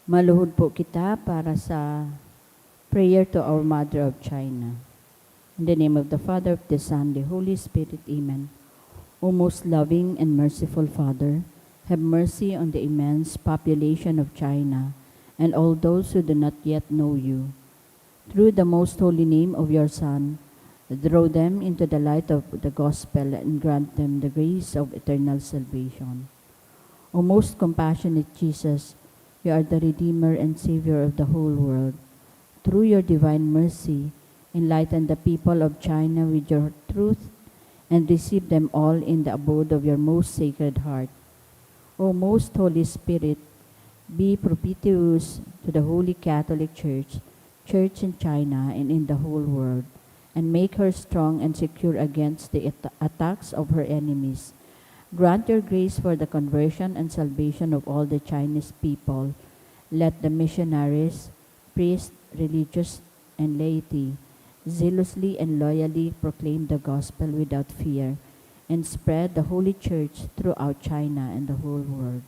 Maluhod po kita para sa prayer to our Mother of China. In the name of the Father, of the Son, the Holy Spirit, Amen. O most loving and merciful Father, have mercy on the immense population of China and all those who do not yet know you. Through the most holy name of your Son, draw them into the light of the gospel and grant them the grace of eternal salvation. O most compassionate Jesus, you are the Redeemer and Savior of the whole world. Through your divine mercy, enlighten the people of China with your truth and receive them all in the abode of your most sacred heart. O most Holy Spirit, be propitious to the Holy Catholic Church, Church in China and in the whole world, and make her strong and secure against the attacks of her enemies. Grant your grace for the conversion and salvation of all the Chinese people. Let the missionaries, priests, religious, and laity zealously and loyally proclaim the gospel without fear and spread the Holy Church throughout China and the whole world.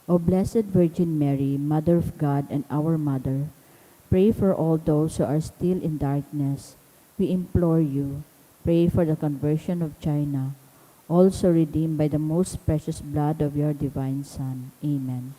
O Blessed Virgin Mary, Mother of God and our Mother, pray for all those who are still in darkness. We implore you, pray for the conversion of China, also redeemed by the most precious blood of your divine Son. Amen.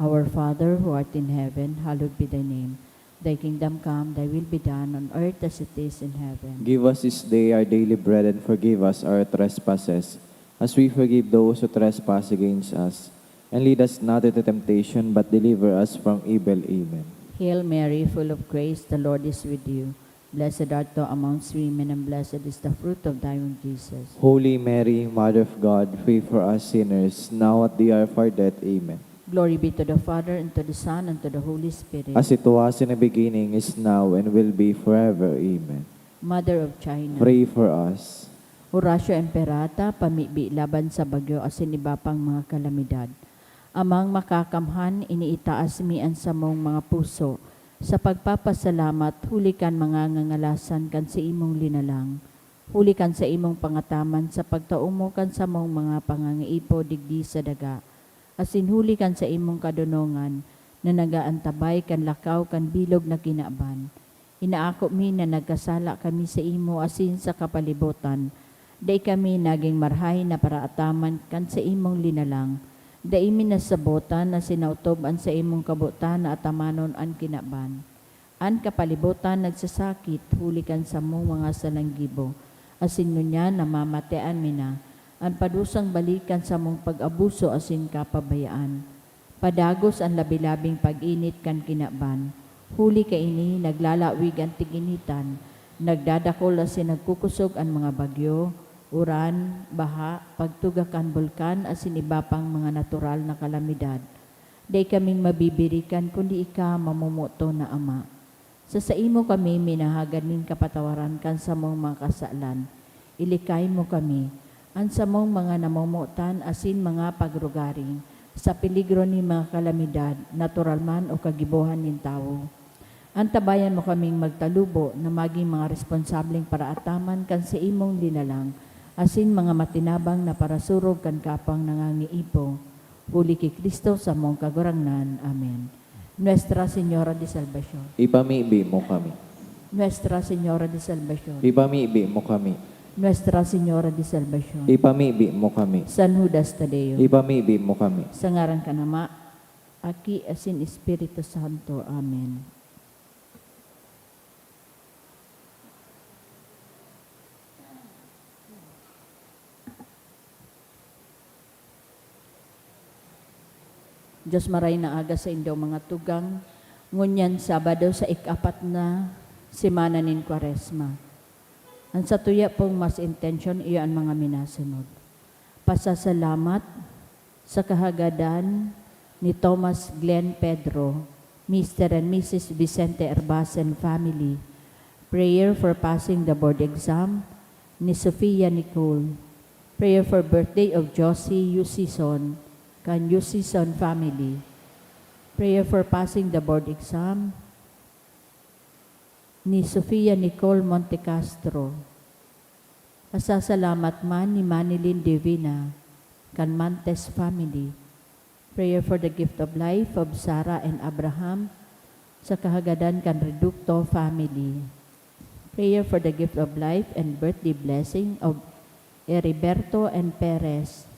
Our Father, who art in heaven, hallowed be thy name. Thy kingdom come, thy will be done on earth as it is in heaven. Give us this day our daily bread, and forgive us our trespasses, as we forgive those who trespass against us. And lead us not into temptation, but deliver us from evil. Amen. Hail Mary, full of grace, the Lord is with you. Blessed art thou amongst women, and blessed is the fruit of thy womb, Jesus. Holy Mary, Mother of God, pray for us sinners, now at the hour of our death. Amen. Glory be to the Father, and to the Son, and to the Holy Spirit. As it was in the beginning, is now, and will be forever. Amen. Mother of China, Pray for us. Horacio Emperata, pamibi laban sa bagyo asin iba pang mga kalamidad. Amang makakamhan, iniitaas mi ang samong mga puso. Sa pagpapasalamat, hulikan mga ngangalasan kan sa imong linalang. Hulikan sa imong pangataman sa pagtaumo kan sa mong mga pangangaipo digdi sa daga. Asin hulikan sa imong kadunongan na nagaantabay kan lakaw kan bilog na kinaaban. Inaako mi na nagkasala kami sa imo asin sa kapalibutan. Day kami naging marhay na paraataman kan sa imong linalang. Dai minasabotan na sinautob an sa imong kabutan na atamanon an kinaban. An kapalibutan nagsasakit, hulikan sa mong mga salanggibo. Asin ngunya namamatean mina. An padusang balikan sa mong pag-abuso asin kapabayaan. Padagos ang labilabing pag-init kan kinaban. Huli ka ini, naglalawig ang tiginitan. Nagdadakol asin nagkukusog ang mga bagyo. Uran, baha, pagtugakan bulkan asin iba pang mga natural na kalamidad. Day kaming mabibirikan kundi ika mamumuto na Ama. Sa imo kami minahagad ning kapatawaran kan sa mong mga kasalan. Ilikay mo kami, an sa mong mga namumutan asin mga pagrugaring, sa peligro ni mga kalamidad, natural man o kagibuhan nin tao. Antabayan mo kaming magtalubo na maging mga responsableng paraataman kan sa imong linalang, asin mga matinabang na parasurog kan kapang nangangiipo. Huli ki Kristo sa mong kagurangnan. Amen. Nuestra Señora de Salvación. Ipamibi mo kami. Nuestra Señora de Salvación. Ipamibi mo kami. Nuestra Señora de Salvación. Ipamibi mo kami. San Judas Tadeo. Ipamibi mo kami. Sa ngaran ka nama, Aki asin Espiritu Santo. Amen. Diyos maray na aga sa indaw mga tugang, ngunyan Sabado sa ikapat na semana nin Kwaresma. Ang sa tuya pong mas intention, iyan mga minasunod. Pasasalamat sa kahagadan ni Thomas Glenn Pedro, Mr. and Mrs. Vicente Erbasen family. Prayer for passing the board exam ni Sofia Nicole. Prayer for birthday of Josie Yusison, kan Yusison family. Prayer for passing the board exam ni Sofia Nicole Montecastro. Pasasalamat man ni Manilyn Divina, kan Mantes family. Prayer for the gift of life of Sarah and Abraham sa kahagadan kan Reducto family. Prayer for the gift of life and birthday blessing of Heriberto and Perez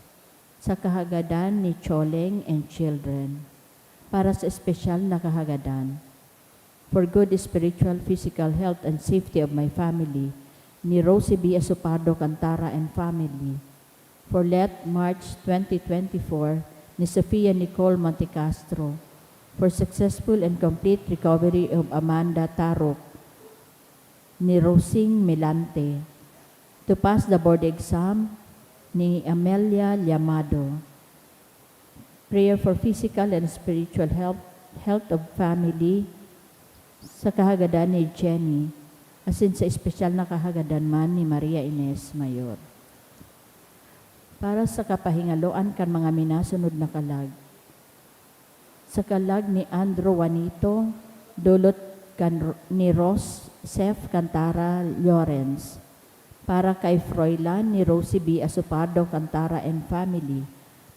sa kahagadan ni Choleng and children. Para sa espesyal na kahagadan, for good spiritual, physical health and safety of my family, ni Rosie B. Asupado Cantara and family. For let March 2024, ni Sofia Nicole Montecastro. For successful and complete recovery of Amanda Tarok, ni Rosing Melante. To pass the board exam, ni Amelia Llamado. Prayer for physical and spiritual health of family, sa kahagadan ni Jenny, asin sa espesyal na kahagadan man ni Maria Ines Mayor. Para sa kapahingaloan kan mga minasunod na kalag. Sa kalag ni Andrew Juanito, dulot kan ni Ross Sef Cantara Lawrence. Para kay Froilan ni Rosie B. Asupado Cantara and family.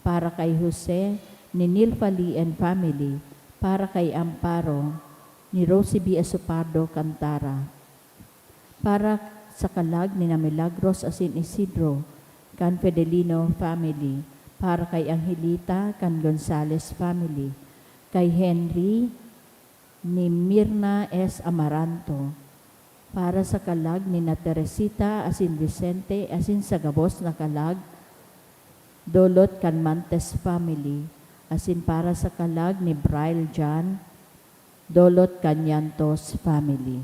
Para kay Jose ni Nilfali and family. Para kay Amparo ni Rosie B. Asupado Cantara. Para sa kalag ni na Milagros asin Isidro kan Fedelino family. Para kay Angelita kan Gonzales family. Kay Henry ni Mirna S. Amaranto. Para sa kalag ni na Teresita asin Vicente asin sa gabos na kalag Dolot kan Mantes family. Asin para sa kalag ni Braille John Dolot Canyantos family.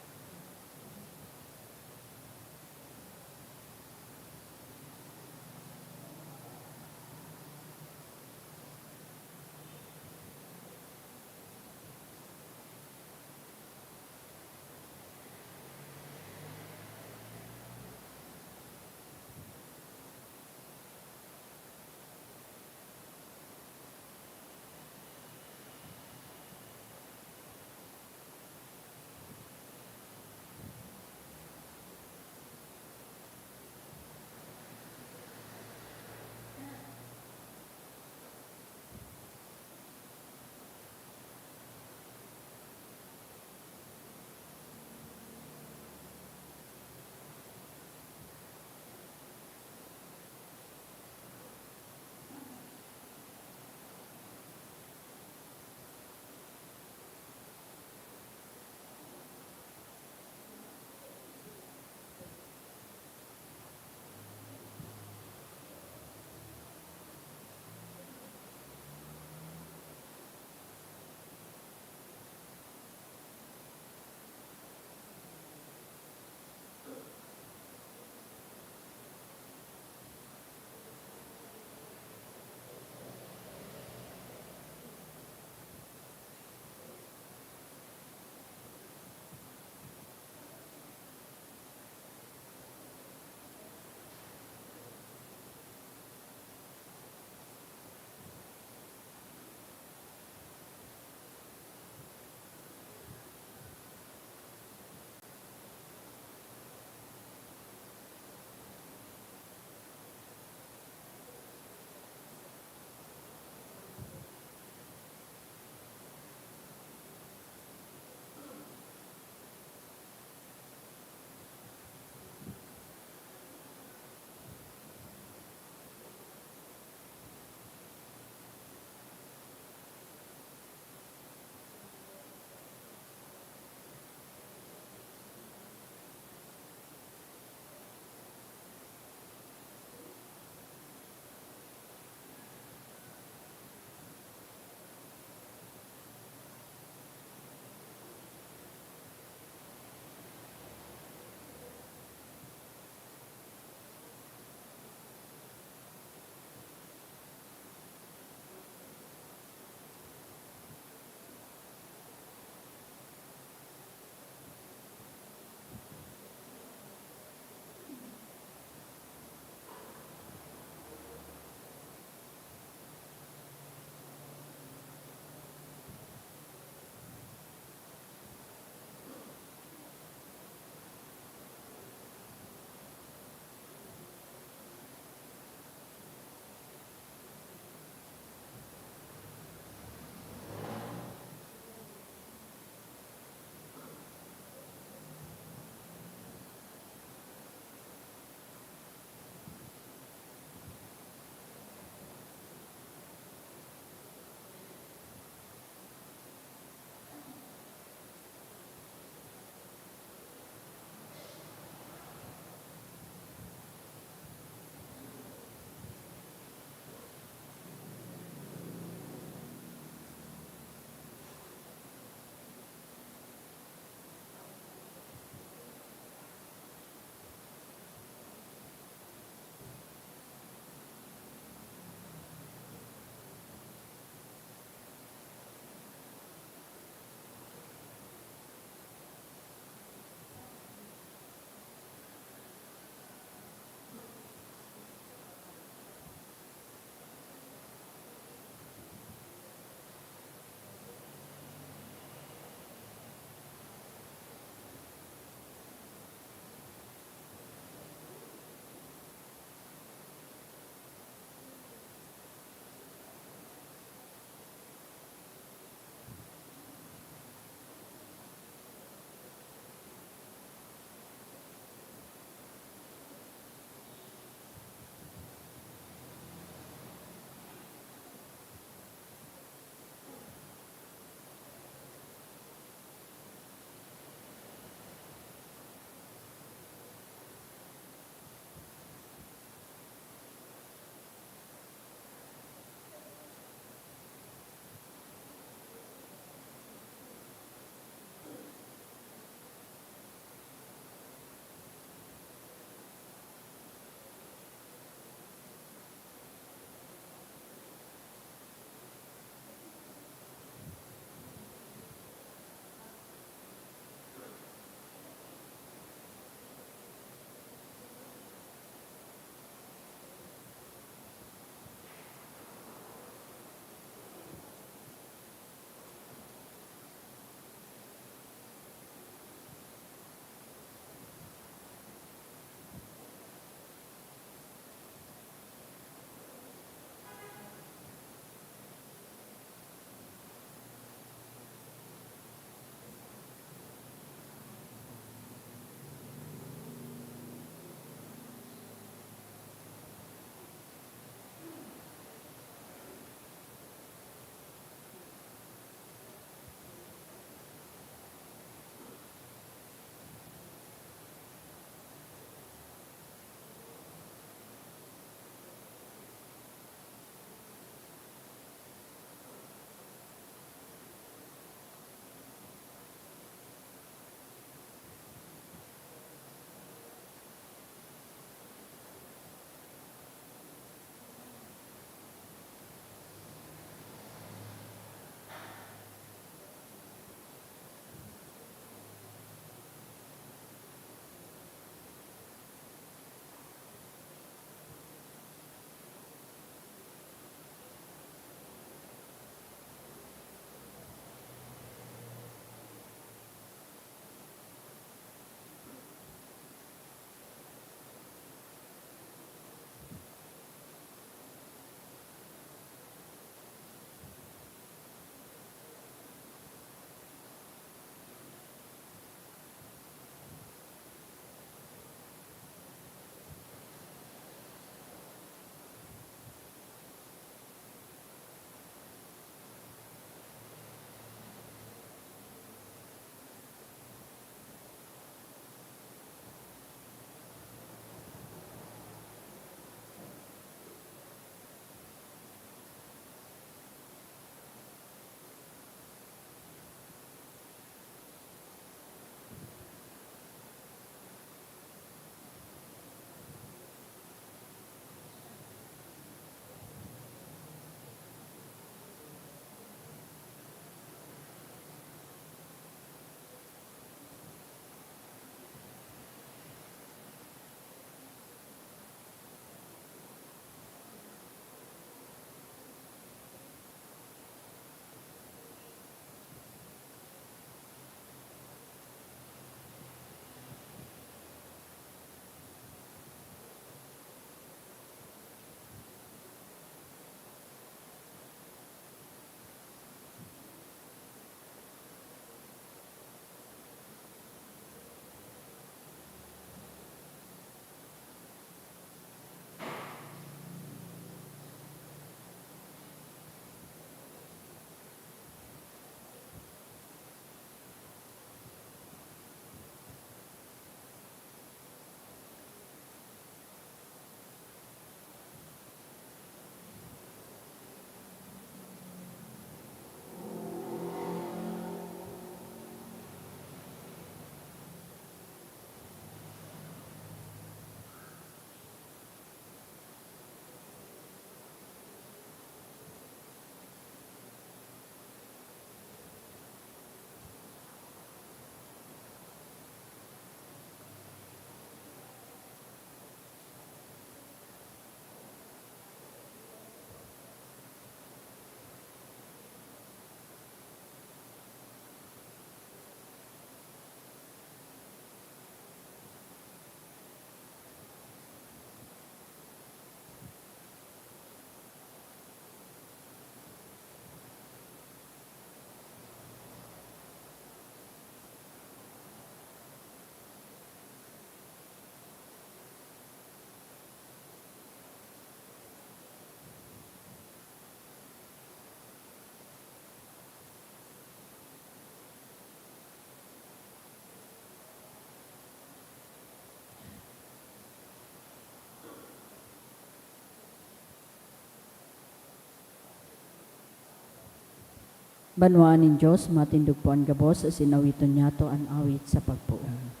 Banwaanin Diyos, matindog po ang gabos, as inawiton niya to ang awit sa pagpuon.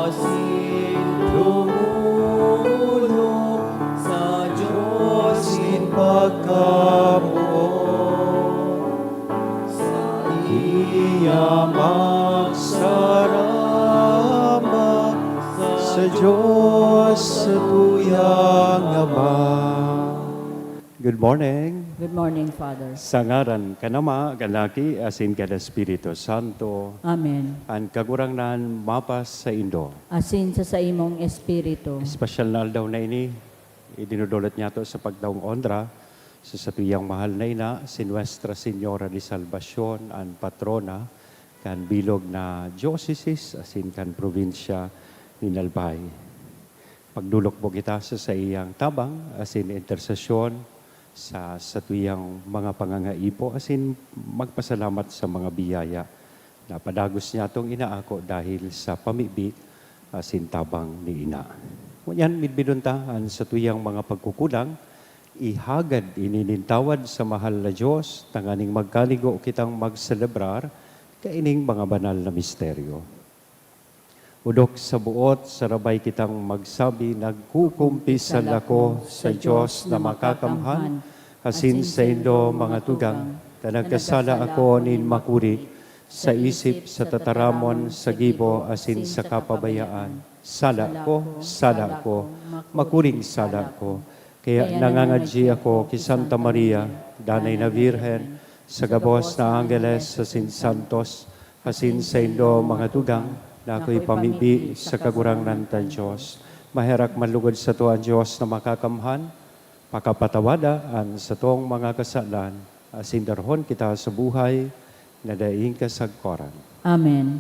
Diyosin tumulong sa Diyosin pagkabuo sa iya magsarama sa Diyos sa tuyang Ama. Good morning. Good morning, Father. Sa ngaran kanama, kanaki, asin kada Espiritu Santo, Amen. ang kagurangnan mapas sa Indo. Asin sa imong espiritu. Espesyal na aldaw na ini, idinudulot niya to sa pagdaong ondra, sa satuyang mahal na ina, si Nuestra Señora de Salvacion, ang patrona, kan bilog na diocese, asin kan probinsya ni Nalbay. Pagdulok po kita sa iyang tabang, asin intersesyon, sa tuyang mga pangangaipo, asin magpasalamat sa mga biyaya na padagos niya itong inaako dahil sa pamibi asin tabang ni ina. Ngunyan, midbiduntaan sa tuyang mga pagkukulang, ihagad ininintawad sa mahal na Diyos, tanganing magkaligo kitang magselebrar, kaining mga banal na misteryo. Udok sa buot, sarabay kitang magsabi, nagkukumpisan ako sa Diyos na makakamhan, asin sa indo mga tugang, na nagkasala ako nin makuri, sa isip, sa tataramon, sa gibo, asin sa kapabayaan. Sala ko, makuring sala ko. Kaya nangangadji ako ki Santa Maria, danay na Virhen, sa gabos na Angeles, asin Santos, asin sa indo mga tugang, na ako'y pamibi sa kagurangnan tan Diyos. Maherak manlugod sa to ang Diyos na makakamhan, pakapatawadaan sa tong mga kasalan, asin darhon kita sa buhay, na daing kasagkoran. Amen.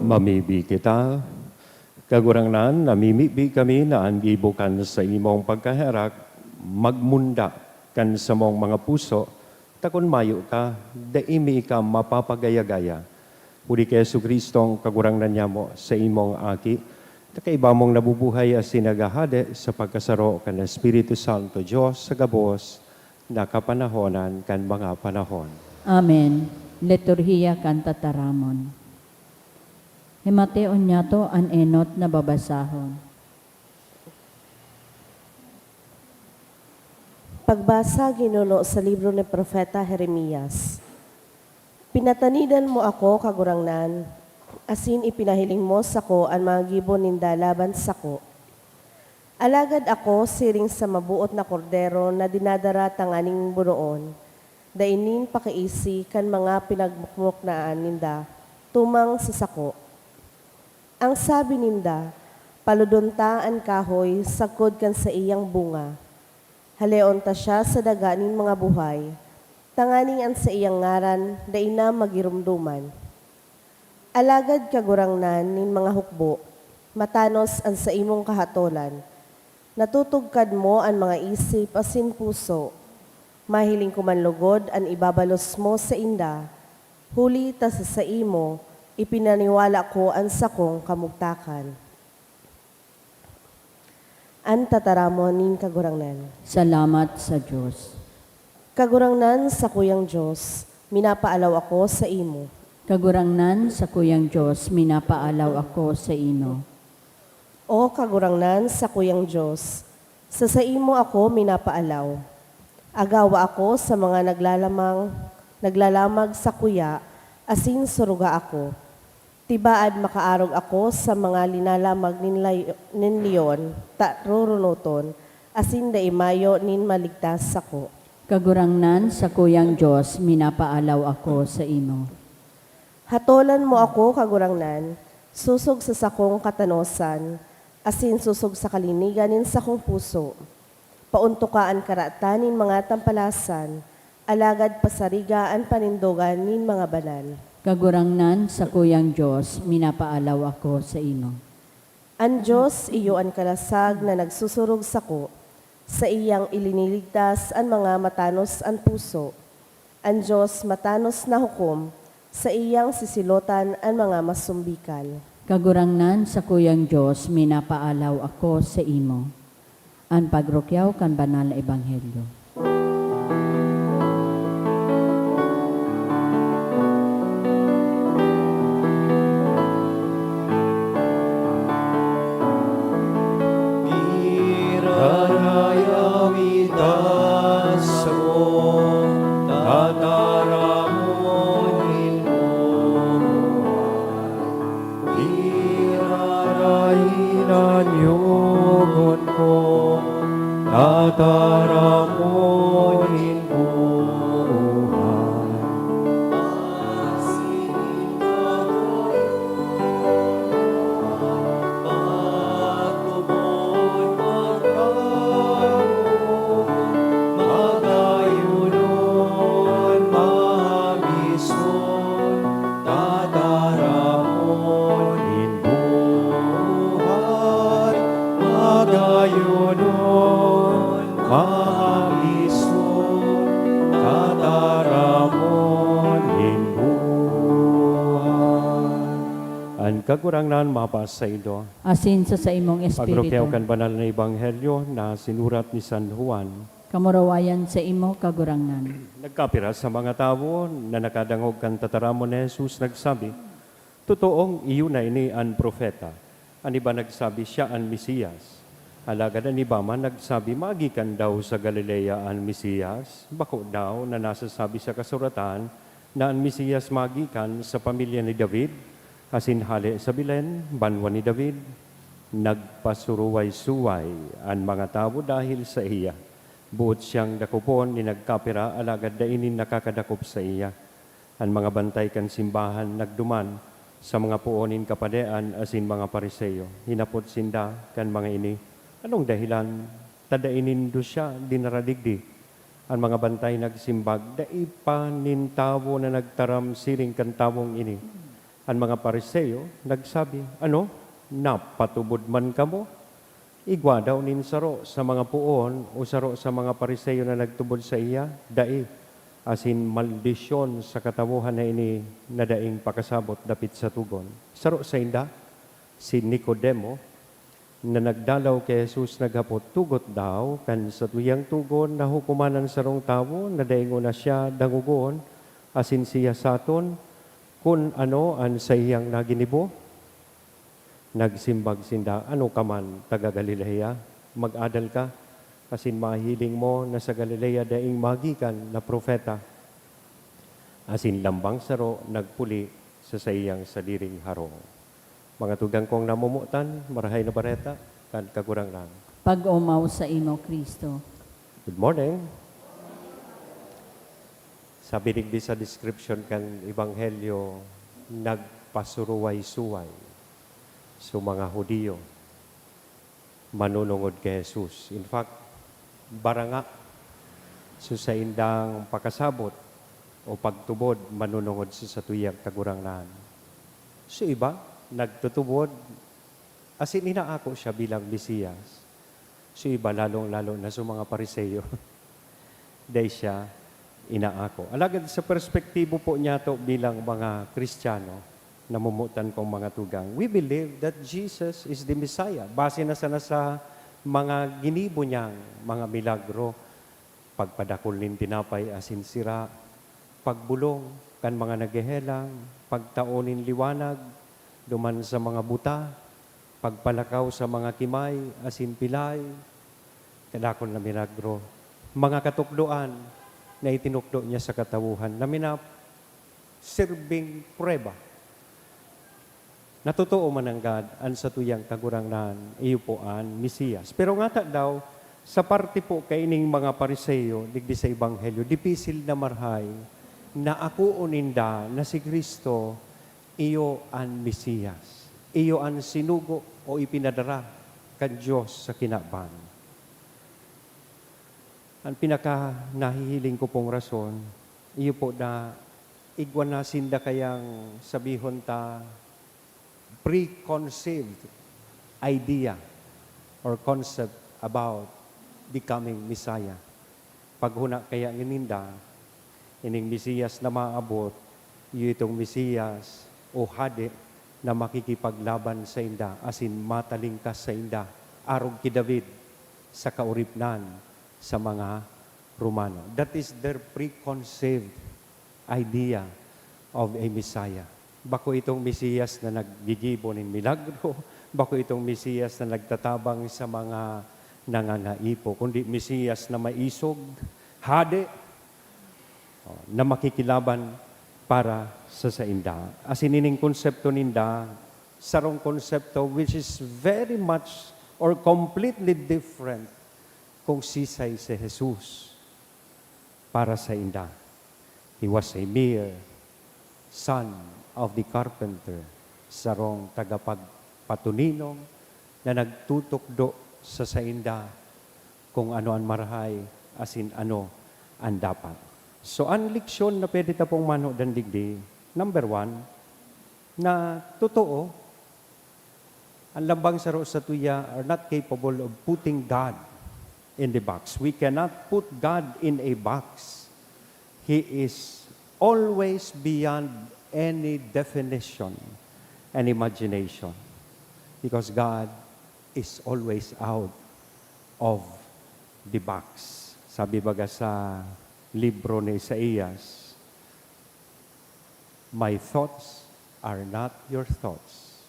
Mamibi kita, kagurangnan, namimibi kami na angibukan sa imong pagkaherak, magmunda kan sa mong mga puso, takon mayo ka, daimi ka mapapagaya-gaya. Uli kay Yesu Kristong kagurangnan niya mo sa imong aki, kakaiba mong nabubuhay as sinagahade sa pagkasaro kan Espiritu Santo Diyos sa gabos na kapanahonan kan mga panahon. Amen. Liturhiya kan tataramon. Himateon niya to an enot na babasahon. Pagbasa ginuno sa libro ni Propeta Jeremias. Pinatanidan mo ako, kagurangnan, asin ipinahiling mo sako ang mga gibon ninda laban sako. Alagad ako siring sa mabuot na kordero na dinadara tanganing bunoon, dainin pakiisi kan mga pinagmukmuk na ninda, tumang sa sako. Ang sabi ninda, paludunta ang kahoy, sagkod kan sa iyang bunga. Haleon ta siya sa daganin mga buhay, tanganing an sa iyang ngaran, daina magirumduman. Alagad kagurangnan nin mga hukbo, matanos ang sa imong kahatolan. Natutugkad mo ang mga isip asin puso, mahiling kumanlugod ang ibabalos mo sa inda, huli ta sa imo, ipinaniwala ko ang sakong kamugtakan. Ang tataramon nin kagurangnan. Salamat sa Diyos. Kagurangnan sa kuyang Diyos, minapaalaw ako sa imo. Kagurangnan sa kuyang Diyos, minapaalaw ako sa ino. O kagurangnan sa kuyang Diyos, sa imo ako minapaalaw. Agawa ako sa mga naglalamag sa kuya, asin suruga ako. Tibaad makaarog ako sa mga linalamag nin leon, rurunuton, asin daimayo nin maligtas ako. Kagurangnan sa kuyang Diyos, minapaalaw ako sa ino. Hatolan mo ako, kagurangnan, susog sa sakong katanosan, asin susog sa kalinigan nin sakong puso. Pauntukaan karatanin mga tampalasan, alagad pasarigaan panindogan nin mga banal. Kagurangnan sa kuyang Diyos, minapaalaw ako sa ino. Ang Diyos iyo ang kalasag na nagsusurog sako, sa iyang iliniligtas ang mga matanos ang puso. Ang Diyos matanos na hukom, sa iyang sisilotan ang mga masumbikal. Kagurangnan sa kuyang Diyos, minapaalaw ako sa imo. Ang pagrukyaw kan banal na ebanghelyo. Tataramunin buhay. Patuloy magkaroon, magayunon, mabison, tataramunin buhay, magayunon, mabison, tataramunin buhay. Ang kagurangnan mapas sa ito. Asin sa imong Pagrukyaw espiritu. kan banal na ebanghelyo na sinurat ni San Juan. Kamurawayan sa imo, kagurangnan. Nagkapira sa mga tao na nakadangog kan tataramon ni Jesus nagsabi, totoong iyo na ini ang propeta. Ani ba nagsabi siya ang Mesiyas? Alagad ani ba man nagsabi magikan daw sa Galilea ang Mesiyas? Bako daw na nasasabi sa kasuratan na ang Mesiyas magikan sa pamilya ni David, asin hali sa Belen, banwa ni David, nagpasuruway-suway ang mga tao dahil sa iya. Buot siyang dakupon ni nagkapira, alagad dainin nakakadakop sa iya. Ang mga bantay kan simbahan nagduman sa mga puonin kapadean asin mga pariseyo. Hinapot sinda kan mga ini. Anong dahilan? Tadainin do siya, dinaradigdi. Ang mga bantay nagsimbag, daipanin tawo na nagtaram siring kan tawong ini. Ang mga pariseyo nagsabi, ano? Napatubod man kamo? Igwa daw nin saro sa mga puon o saro sa mga pariseyo na nagtubod sa iya, dai. Asin maldisyon sa katawuhan na ini na daing pakasabot dapit sa tugon. Saro sa inda, si Nicodemo, na nagdalaw kay Jesus naghapot, tugot daw, kan sa tuyang tugon na hukumanan sarong tawo, na daingo na siya dangugon, asin siya saton, kung ano ang sa iyang naginibo. Nagsimbag sinda, ano ka man, taga Galilea, mag-adal ka, asin mahiling mo na sa Galilea daing magikan na propeta. Asin lambang saro, nagpuli sa iyang sadiring harong. Mga tugang kong namumutan, marahay na bareta, kan kagurang lang. Pag-umaw sa imo, Kristo. Good morning. Sabi digdi sa description kan Ebanghelyo, nagpasuruway-suway sa mga Hudiyo, manunungod kay Jesus. In fact, baranga sa indang pakasabot o pagtubod, manunungod sa tuyang kagurangnan. So iba, nagtutubod, asin inaako siya bilang Mesiyas. So iba, lalong-lalo na sa mga pariseyo, dahil siya inaako. Alagad sa perspektibo po niya to bilang mga Kristiyano, namumutan kong mga tugang, we believe that Jesus is the Messiah. Base na sana sa mga ginibo niyang mga milagro, pagpadakol nin tinapay asin sira, pagbulong, kan mga naghehelang, pagtaonin liwanag, duman sa mga buta, pagpalakaw sa mga kimay, asin pilay, kadakon na milagro. Mga katukdoan na itinukdo niya sa katawuhan, na sirbing prueba. Natotoo man ang God, an sa tuyang kagurangnan, iyo po an Mesiyas. Pero nga daw, sa parte po kaining mga pariseyo, digdi sa Ebanghelyo, dipisil na marhay, na ako uninda na si Kristo, iyo an Mesiyas. Iyo ang sinugo o ipinadara kan Diyos sa kinaban. Ang pinaka nahihiling ko pong rason, iyo po na igwan na sinda kayang sabihon ta preconceived idea or concept about becoming Messiah. Paghuna kaya ininda, ining Mesiyas na maabot, iyo itong Mesiyas o hade na makikipaglaban sa inda, asin matalingkas sa inda, arog ki David sa kauripnan sa mga Romano. That is their preconceived idea of a Messiah. Bako itong Mesiyas na naggigibo ng milagro, bako itong Mesiyas na nagtatabang sa mga nangangaipo, kundi Mesiyas na maisog, hade, na makikilaban para sa inda. As inining konsepto ninda, sarong konsepto which is very much or completely different kung sisay si Jesus para sa inda. He was a mere son of the carpenter, sarong tagapagpatuninong na nagtutukdo sa inda kung ano ang marahay, asin ano ang dapat. So, ang leksyon na pwede tapong mano dan digdi, number 1, na totoo, ang lambang saro sa tuya are not capable of putting God in the box. We cannot put God in a box. He is always beyond any definition and imagination. Because God is always out of the box. Sabi baga sa libro ni Isaías, my thoughts are not your thoughts,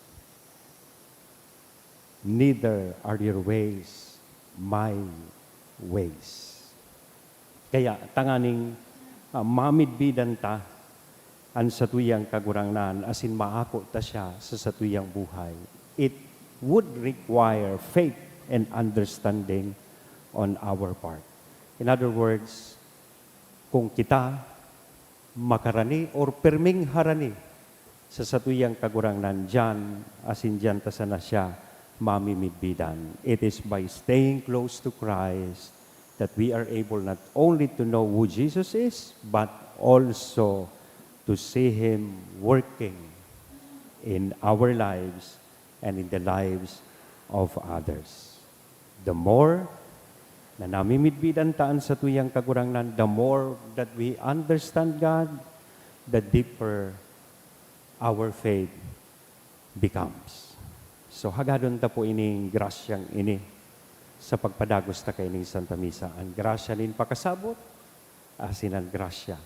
neither are your ways my ways. Kaya tanganing mamidbidan ta an satuyang kagurangnan asin maako ta siya sa satuyang buhay. It would require faith and understanding on our part. In other words, kung kita makarani or perming harani sa satuyang kagurangnan dyan, asin dyan ta sana siya mamimidbidan. It is by staying close to Christ that we are able not only to know who Jesus is, but also to see Him working in our lives and in the lives of others. The more na namimidbidan taan sa tuyang kagurangnan, the more that we understand God, the deeper our faith becomes. So hagadon ta po ining grasyang ini sa pagpadagos ta kay ning Santa Misa. Ang grasya nin pakasabot, asin ang grasya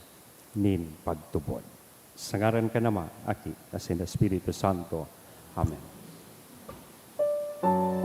nin pagtupod. Sa ngaran ka nama, aki, asin Espiritu Santo. Amen. Yan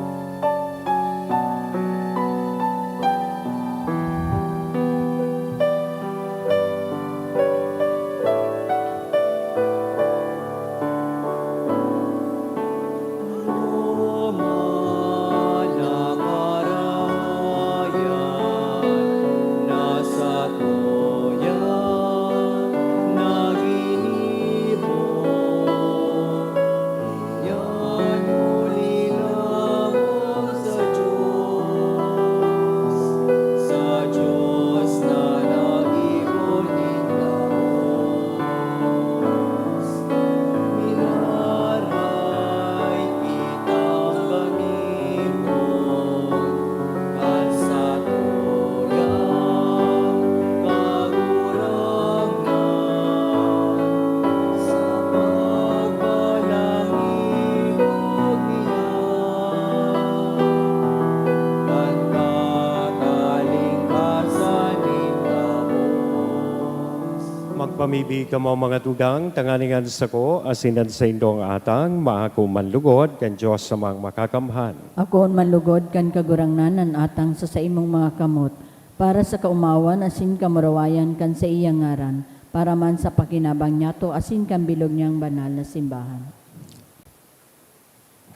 pamibi ka mo mga tugang, tanganingan sa ko, asinan sa indong atang, maako manlugod, kan Diyos sa mga makakamhan. Ako manlugod kan kagurangnanan atang sa imong mga kamot, para sa kaumawan asin kamurawayan kan sa iyang ngaran, para man sa pakinabang niyato asin kan bilog niyang banal na simbahan.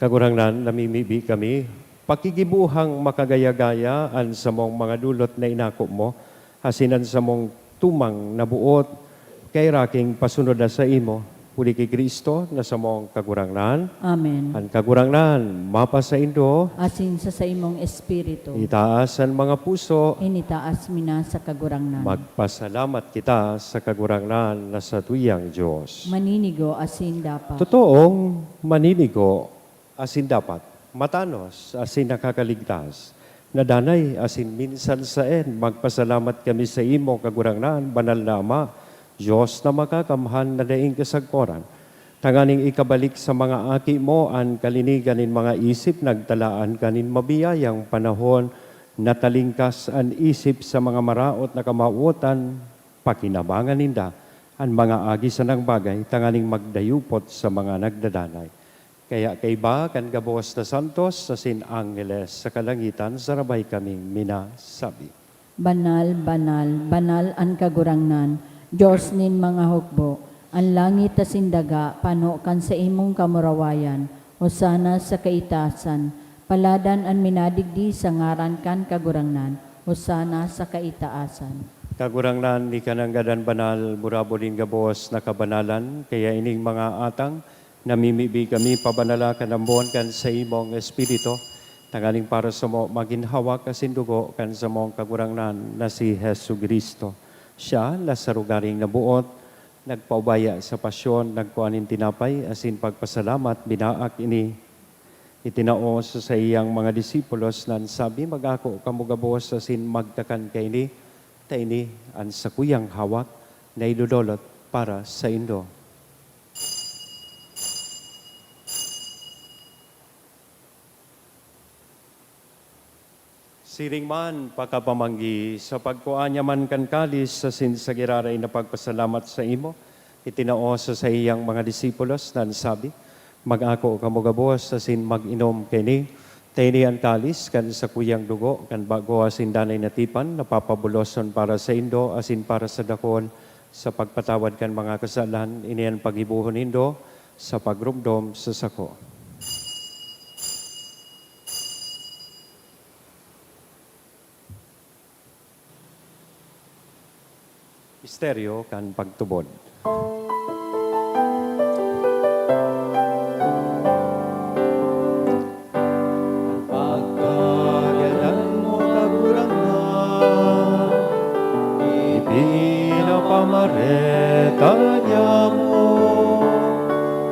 Kagurangnan, namimibi kami, pakigibuhang makagaya-gaya an sa mong mga dulot na inako mo, asinan sa mong tumang nabuot, kay raking pasunod na sa imo, huli kay Kristo na sa mong kagurangnan. Amen. Ang kagurangnan, mapa sa indo, Asin sa imong espiritu, itaas ang mga puso, initaas mina sa kagurangnan. magpasalamat kita sa kagurangnan na sa tuyang Diyos. Maninigo asin dapat. Totoong maninigo asin dapat, matanos asin nakakaligtas, nadanay asin minsan saen, magpasalamat kami sa imo kagurangnan, banal na Ama, Diyos na makakamhan na daing kasagporan. Tanganing ikabalik sa mga aki mo ang kalinigan in mga isip, nagtalaan kanin mabiyayang panahon, natalingkas ang isip sa mga maraot na kamauotan, pakinabangan ninda ang mga agi sa nang bagay, tanganing magdayupot sa mga nagdadanay. Kaya kay ba kan gabos na santos sa sin angeles sa kalangitan, sarabay kaming minasabi. Banal, banal, banal ang kagurangnan, Diyos nin mga hukbo, ang langit asin daga, pano kan sa imong kamurawayan, hosana sa kaitasan, paladan ang minadigdi sa ngaran kan kagurangnan, hosana sa kaitaasan. Kagurangnan ni kananggadan banal, murabo din gabos na kabanalan, kaya ining mga atang, namimibi kami pabanala kanambon kan sa imong espiritu, tangaling para sa mo maginhawak asin dugo kan sa mong kagurangnan na si Hesu Kristo. Siya, lasarugaring nabuot, nagpaubaya sa pasyon, nagkuanin tinapay, asin pagpasalamat, binaak ini, itinao sa iyang mga disipulos, nan sabi, mag-ako kamugabos, asin magtakan kay ini, ta ini, ang sakuyang hawak, na idudolot para sa indo. Siring man, pakapamanggi, sa pagkuanya man kan kalis, sa sinsagiraray na pagpasalamat sa imo, itinao sa iyang mga disipulos, nan sabi, mag-ako kamugabos, asin mag-inom kini, tayni ang kalis, kan sa kuyang dugo, kan bago asin danay natipan, napapabuloson para sa indo, asin para sa dakon, sa pagpatawad kan mga kasalan, iniyan pag-ibuhon indo, sa pagrumdom sa sako. Misteryo kan pagtubod. Pagkagalan mo kagurangnan, ipinapamareta niya mo,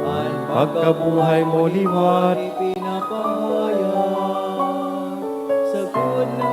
ang pagkabuhay mo liwat, ipinapahayag, sagod na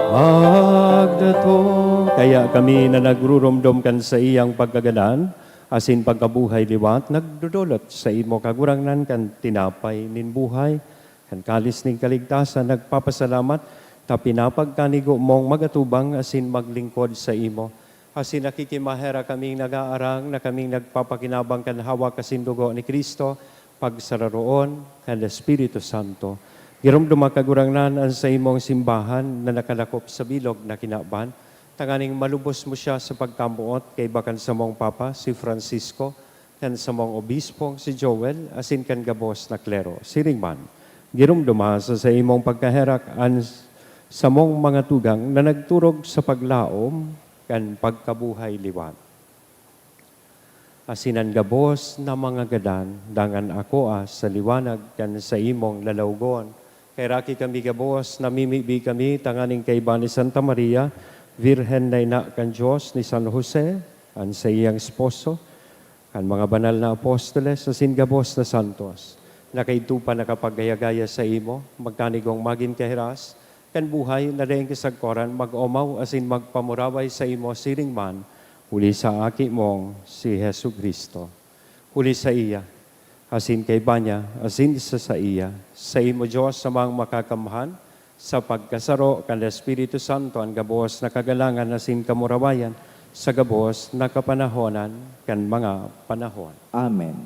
magdato. Kaya kami na nagrurumdom kan sa iyang pagkagalan, asin pagkabuhay liwat, nagdudulot sa imo kagurangnan kan tinapay nin buhay, kan kalis ning kaligtasan, nagpapasalamat, ta pinapagkanigo mong magatubang asin maglingkod sa imo. Asin nakikimahera kaming nag-aarang, na kaming nagpapakinabang kan hawak asin dugo ni Kristo, pagsararoon kan Espiritu Santo. Girumduma kagurangnan ang sa imong simbahan na nakalakop sa bilog na kinaban, tanganing malubos mo siya sa pagkamuot kay bakan sa mong Papa, si Francisco, kan sa mong Obispong, si Joel, asin kan gabos na klero, si Ringman. Girumduma sa imong pagkaherak an sa mong mga tugang na nagturog sa paglaom kan pagkabuhay liwat. Asinan gabos na mga gadan, dangan ako sa liwanag kan sa imong lalawgon. Kay raki kami gabos, namimibi kami, tanganing kay ni Santa Maria, Virhen na ina kan Diyos ni San Jose, ang sa iyang esposo, kan mga banal na apostoles, asin gabos na santos, na kaitupa nakapagayagaya sa imo, magkanigong magin kahiras, kan buhay na daing kasagkoran, mag-omaw, asin magpamuraway sa imo siring man, huli sa aki mong si Hesu Kristo. Huli sa iya, asin kay banya, asin sa iya, sa imo Diyos sa mga makakamhan, sa pagkasaro kan Espiritu Santo ang gabos na kagalangan asin kamurawayan, sa gabos na kapanahonan kan mga panahon. Amen.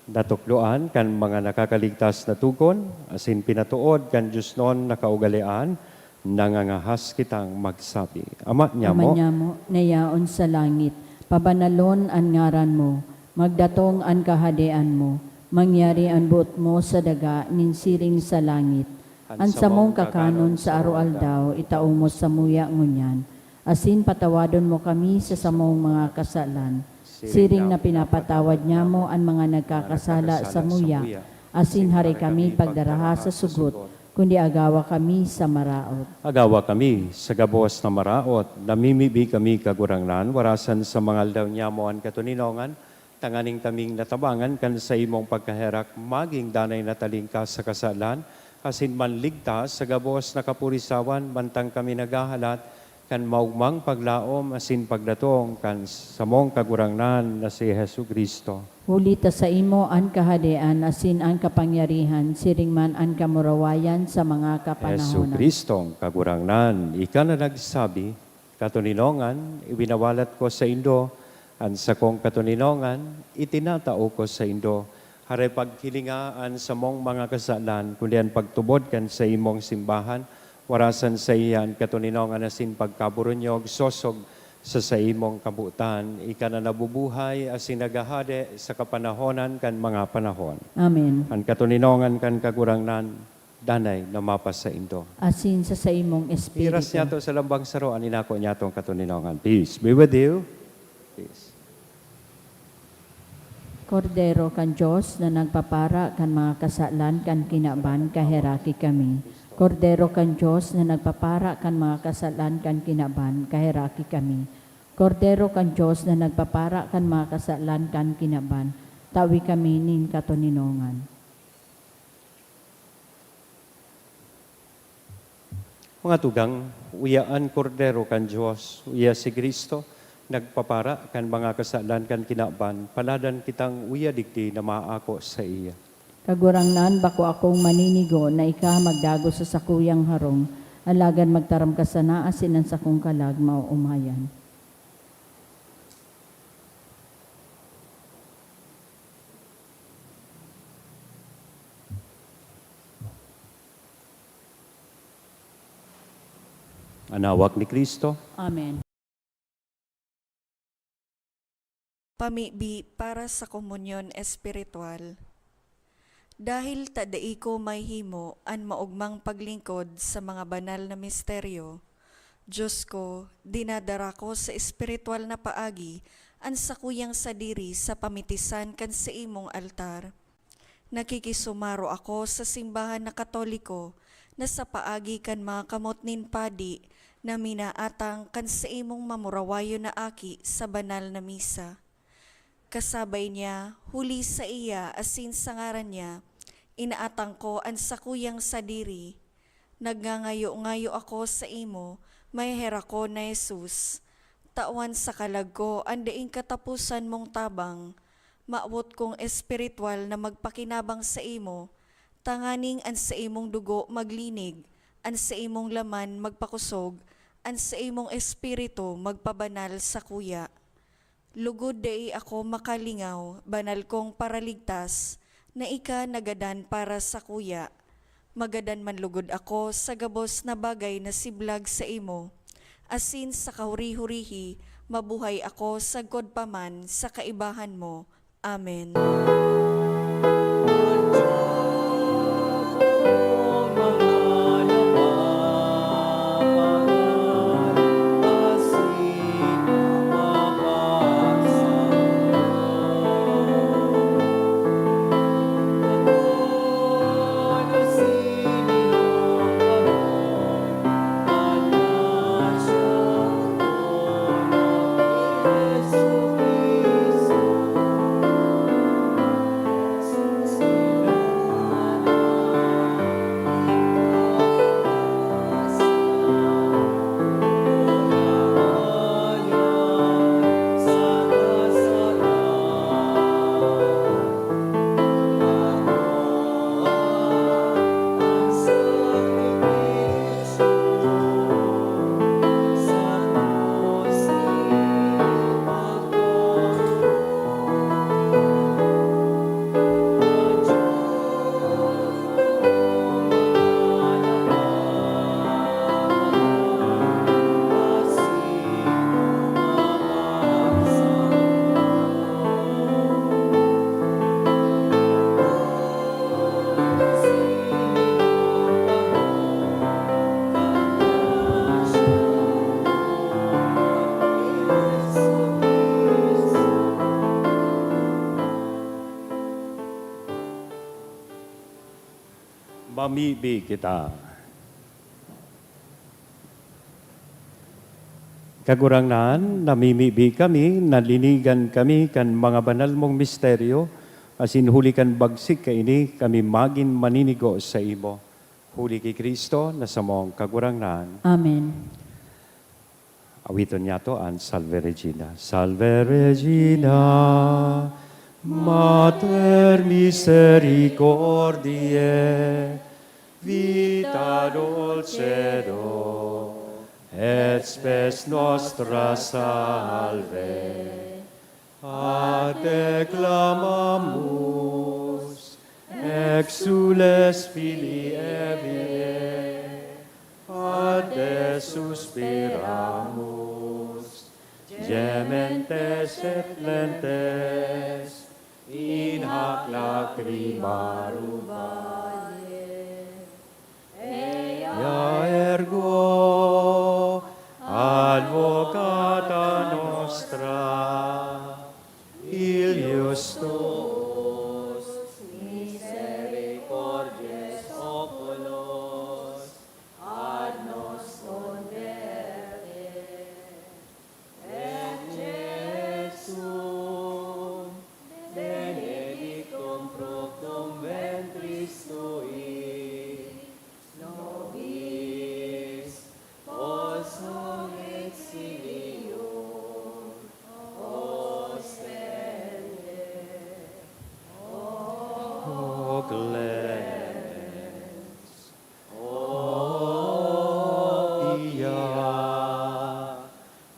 Natukloan kan mga nakakaligtas na tugon, asin pinatuod kan Diyos noon nakaugalian, nangangahas kitang magsabi. Ama niya mo, nayaon sa langit, pabanalon ang ngaran mo, magdatong ang kahadean mo, mangyari ang buot mo sa daga, ninsiring sa langit. Ang samong kakanon sa arualdaw, itaong mo sa muya ngunyan. Asin patawadon mo kami sa samong mga kasalan. Siring na pinapatawad niya mo ang mga nagkakasala sa muya. Asin hari kami pagdaraha sa sugot, kundi agawa kami sa maraot. agawa kami sa gabos na maraot, namimibi kami kagurangnan, warasan sa mga aldaw niya mo ang katuninongan, tanganing kaming natabangan kan sa imong pagkaherak, maging danay nataling ka sa kasalan, asin manligtas sa gabos na kapurisawan, bantang kami nagahalat, kan maugmang paglaom, asin pagdatong, kan samong kagurangnan na si Hesu Kristo. Hulita sa imo ang kahadean, asin ang kapangyarihan, siring man ang kamurawayan sa mga Hesu kapanahonan. Kristong kagurangnan, ika na nagsabi, katuninongan, ibinawalat ko sa Indo, ang sa kong katuninongan, itinatao ko sa Indo. Hare paghilingaan sa mong mga kasalan, kundi ang pagtubod kan sa imong simbahan, warasan sa iyan katuninongan asin pagkaburunyog, sosog sa imong kabutan, ika na nabubuhay asin nagahade sa kapanahonan kan mga panahon. Amen. Ang katuninongan kan kagurangnan, danay na mapas sa Indo. Asin sa imong espiritu. Iras niya to sa lambang saro, aninako niya tong katuninongan. Peace be with you. Peace. Kordero kan Diyos na nagpapara kan mga kasalan kan kinaban kaheraki kami. Kordero kan Diyos na nagpapara kan mga kasalan kan kinaban kaheraki kami. Kordero kan Diyos na nagpapara kan mga kasalan kan kinaban, tawi kami nin katuninongan. Mga tugang, uyaan kordero kan Diyos, uya si Kristo, nagpapara kan mga kasalan kan kinaban, paladan kitang uya digdi na maako sa iya. Kagurangnan bako akong maninigo na ika magdago sa sakuyang harong, alagan magtaram ka sana asin ang sakong kalag mauumayan. Anawak ni Kristo, Amen. Pamibi para sa komunyon espiritual. Dahil tadai ko may himo an maugmang paglingkod sa mga banal na misteryo, Diyos ko, dinadara ko sa espiritual na paagi an sakuyang sadiri sa pamitisan kan sa imong altar. Nakikisumaro ako sa simbahan na Katoliko na sa paagi kan mga kamot nin padi na minaatang kan sa imong mamurawayo na aki sa banal na misa. Kasabay niya, huli sa iya asin sa ngaran niya, inaatang ko ang sakuyang sadiri. Nagngangayo-ngayo ako sa imo, may hera ko na Jesus. Tawan sa kalag ko, andaing katapusan mong tabang. Maawot kong espiritual na magpakinabang sa imo, tanganing an sa imong dugo maglinig, an sa imong laman magpakusog, an sa imong espiritu magpabanal sa kuya. Lugod dai ako makalingaw, banal kong paraligtas, na ika nagadan para sa kuya. Magadan man lugod ako sa gabos na bagay na siblag sa imo. Asin sa kahuri-hurihi, mabuhay ako sa godpaman sa kaibahan mo. Amen. Mamibi kita. Kagurangnan, namimibi kami, nalinigan kami kan mga banal mong misteryo, asin huli kan bagsik kaini, kami magin maninigo sa imo. Huli kay Kristo, na sa mong kagurangnan. Amen. Awiton niya to ang Salve Regina. Salve Regina, Mater misericordiae, vita dulcedo, et spes nostra salve. Ad declamamus, exules filii Evae, ad suspiramus, gementes et lentes, in hac lacrimarum valle. Ea ergo, advocata nostra, ilius tuus, misericordies oculos, ad nos converte. Et Jesum, benedictum fructum ventris tui, nobis possum exilium, O clemens, O pia,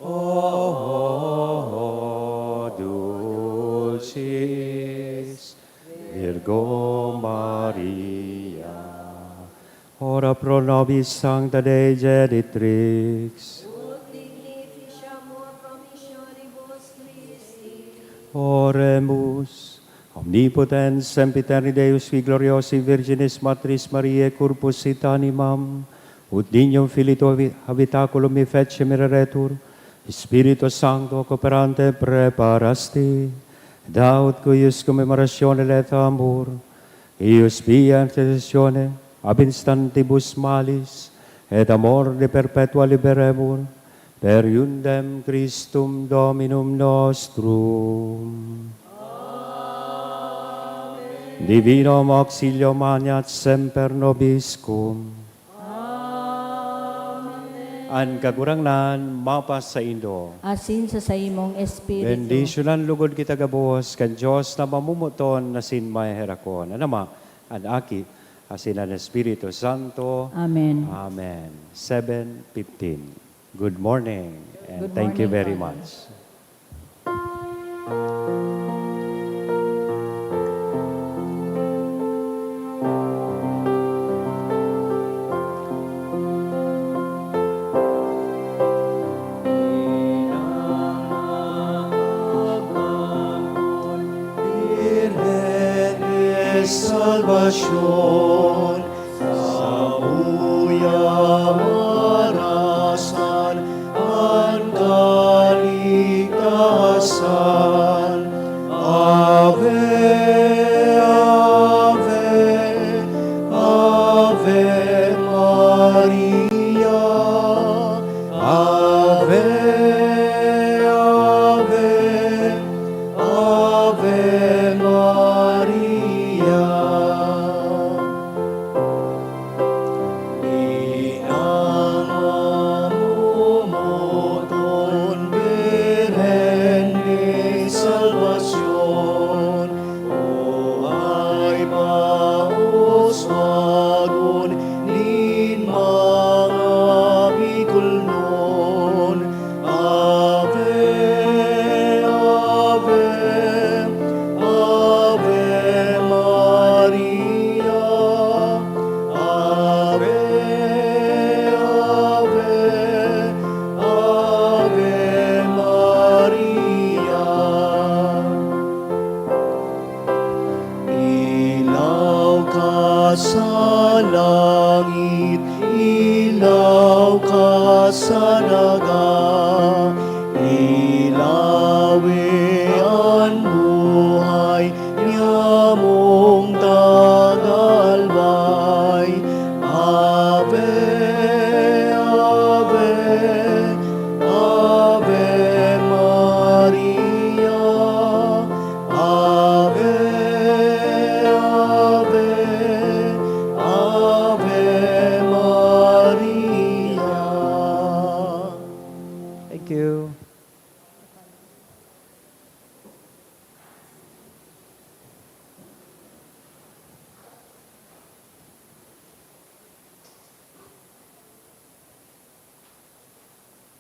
O dulcis Virgo Maria, ora pro nobis sancta Dei genitrix, oremus. Omnipotens sempiterni Deus qui gloriosi Virginis Matris Mariae corpus sit animam, ut dignum filito habitaculum mi fece mireretur, Spiritus Sancto cooperante preparasti, daut cuius commemoratione et amor, ius via intercessione ab instantibus malis, et amor de perpetua liberemur, per iundem Christum Dominum nostrum. Divinum auxilio magnat semper nobiscum. Amen. Ang kagurangnan, mapas sa Indo. Asin sa imong espiritu. Bendisyonan lugod kita gabuhos, kan Diyos na mamumuton na sin maherakon. Anama, ang aki, asin ang Espiritu Santo. Amen. Amen. 7:15. Good morning, and Good thank you morning, very Father. much. Salvación, sa uyang marasan, ang kaligtasan. Ave, Ave, Ave Maria. Ave, Ave, Ave Maria. Sa langit, ilaw ka sa daga, ilawi ang buhay niya mong tagalbay. Maria,